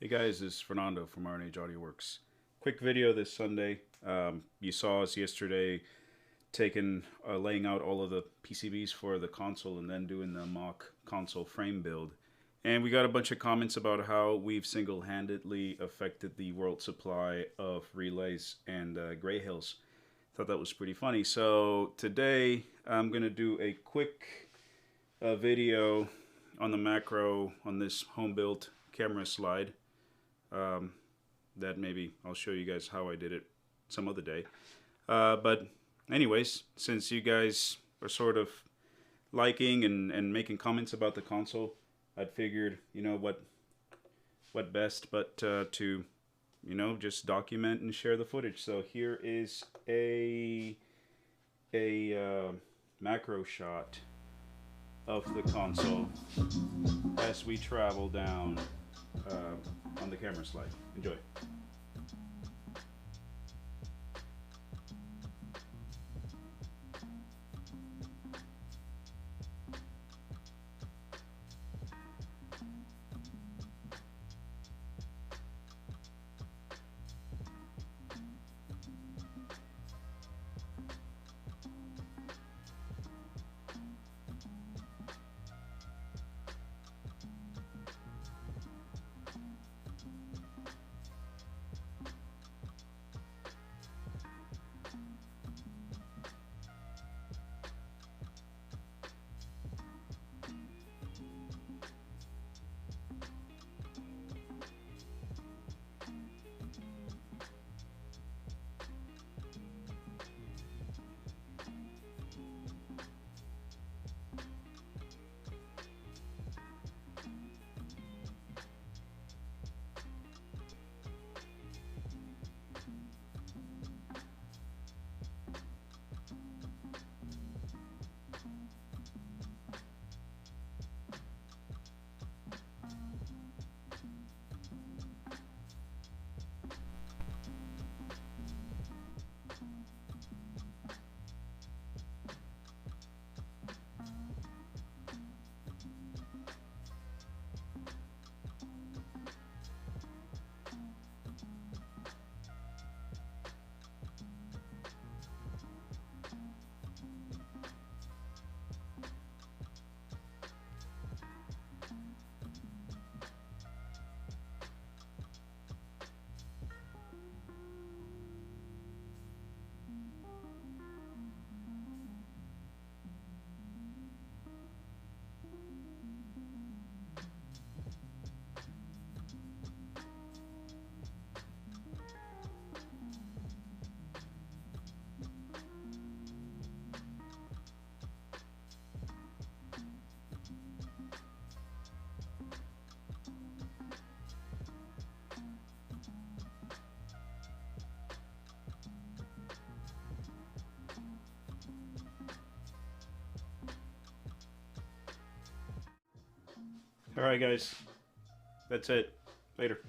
Hey guys, this is Fernando from Audioworks. Quick video this Sunday. You saw us yesterday laying out all of the PCBs for the console and then doing the mock console frame build. And we got a bunch of comments about how we've single-handedly affected the world supply of relays and Gray Hills. Thought that was pretty funny. So today I'm going to do a quick video on the macro on this home-built camera slide. That maybe I'll show you guys how I did it some other day. But anyways, since you guys are sort of liking and making comments about the console, I'd figured, you know, what best but to, you know, just document and share the footage. So here is a macro shot of the console as we travel down on the camera slide. Enjoy. All right, guys. That's it. Later.